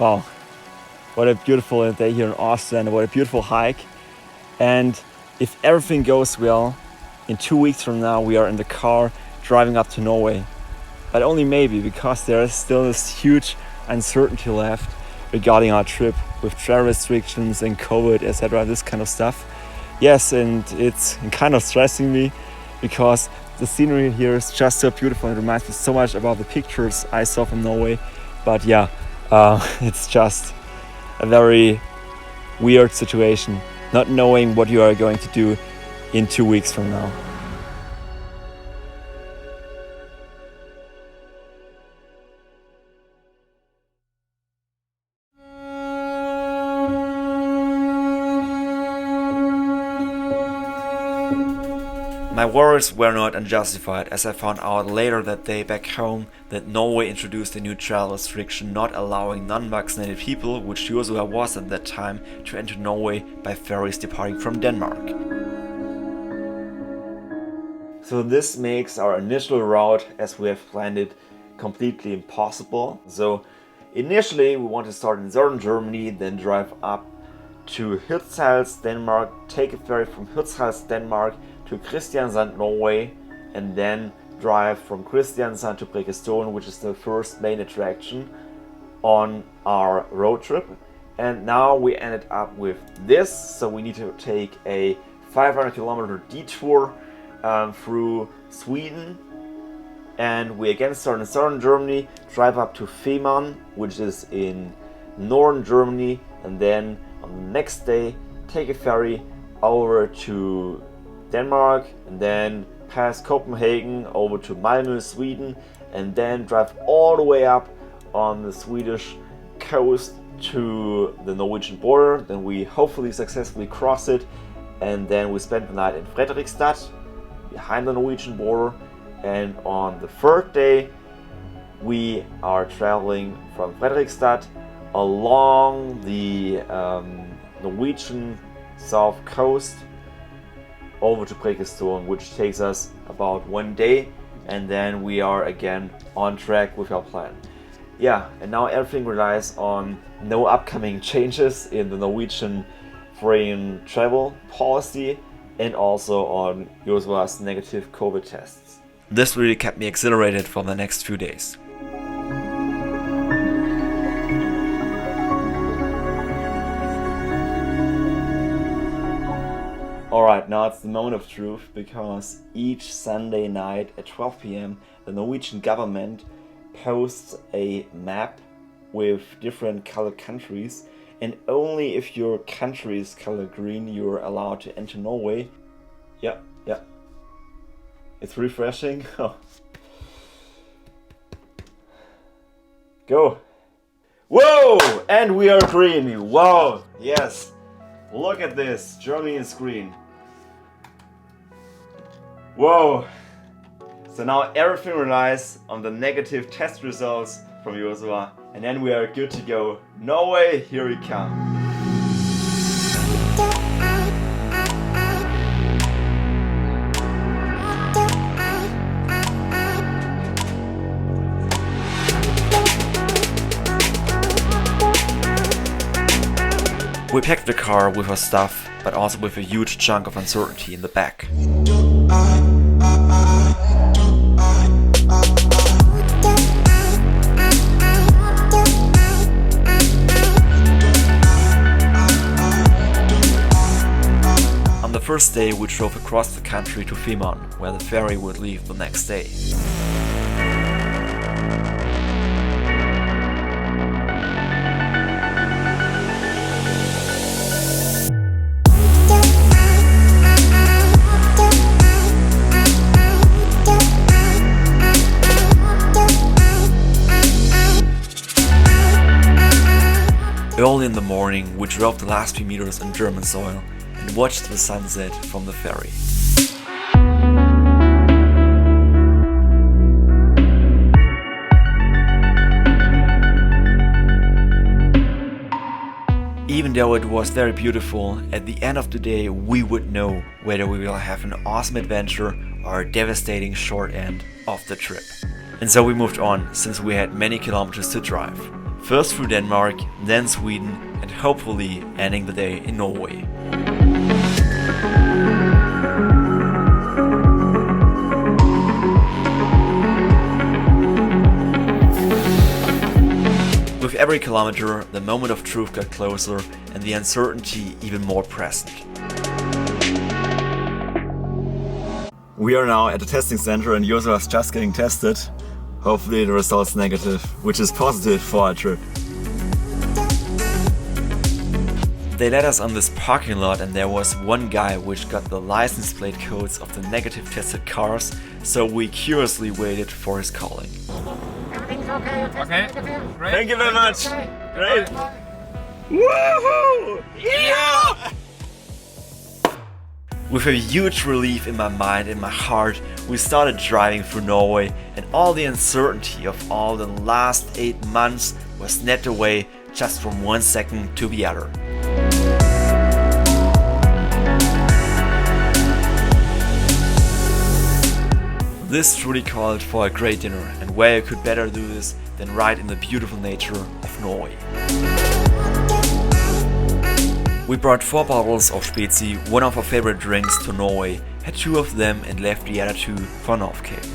Wow, what a beautiful day here in Austria, and what a beautiful hike. And if everything goes well, in 2 weeks from now we are in the car driving up to Norway. But only maybe, because there is still this huge uncertainty left regarding our trip with travel restrictions and COVID, etc., this kind of stuff. Yes, and it's kind of stressing me because the scenery here is just so beautiful and it reminds me so much about the pictures I saw from Norway. But yeah, it's just a very weird situation, not knowing what you are going to do in 2 weeks from now. My worries were not unjustified, as I found out later that day back home that Norway introduced a new travel restriction not allowing non-vaccinated people, which Joshua was at that time, to enter Norway by ferries departing from Denmark. So this makes our initial route, as we have planned it, completely impossible. So initially we want to start in southern Germany, then drive up to Hirtshals, Denmark, take a ferry from Hirtshals, Denmark to Kristiansand, Norway, and then drive from Kristiansand to Preikestolen, which is the first main attraction on our road trip. And now we ended up with this, so we need to take a 500 kilometer detour through Sweden, and we again start in southern Germany, drive up to Fehmarn, which is in northern Germany, and then on the next day take a ferry over to Denmark, and then past Copenhagen over to Malmö, Sweden, and then drive all the way up on the Swedish coast to the Norwegian border. Then we hopefully successfully cross it, and then we spend the night in Fredrikstad behind the Norwegian border. And on the third day we are traveling from Fredrikstad along the Norwegian south coast over to Preikestolen, which takes us about 1 day, and then we are again on track with our plan. Yeah, and now everything relies on no upcoming changes in the Norwegian foreign travel policy, and also on Joshua's negative COVID tests. This really kept me exhilarated for the next few days. Alright, now it's the moment of truth, because each Sunday night at 12 p.m. the Norwegian government posts a map with different colored countries, and only if your country is colored green you're allowed to enter Norway. Yeah. It's refreshing. Go! Whoa! And we are green! Wow! Yes! Look at this! Germany is green. Whoa! So now everything relies on the negative test results from Joshua, and then we are good to go. Norway, here we come. We packed the car with our stuff, but also with a huge chunk of uncertainty in the back. On the first day we drove across the country to Fehmarn, where the ferry would leave the next day. Early in the morning, we drove the last few meters on German soil and watched the sunset from the ferry. Even though it was very beautiful, at the end of the day we would know whether we will have an awesome adventure or a devastating short end of the trip. And so we moved on, since we had many kilometers to drive. First through Denmark, then Sweden, and hopefully ending the day in Norway. With every kilometer, the moment of truth got closer and the uncertainty even more present. We are now at the testing center and Joshua is just getting tested. Hopefully the result's negative, which is positive for our trip. They led us on this parking lot and there was one guy which got the license plate codes of the negative tested cars, so we curiously waited for his calling. Everything's okay. Okay, great. Thank you very much. Okay. Great. Woohoo! Yeah! With a huge relief in my mind and my heart, we started driving through Norway, and all the uncertainty of all the last 8 months was netted away just from 1 second to the other. This truly called for a great dinner, and where you could better do this than right in the beautiful nature of Norway. We brought 4 bottles of Spezi, one of our favorite drinks, to Norway, had 2 of them and left the other 2 for Northcape.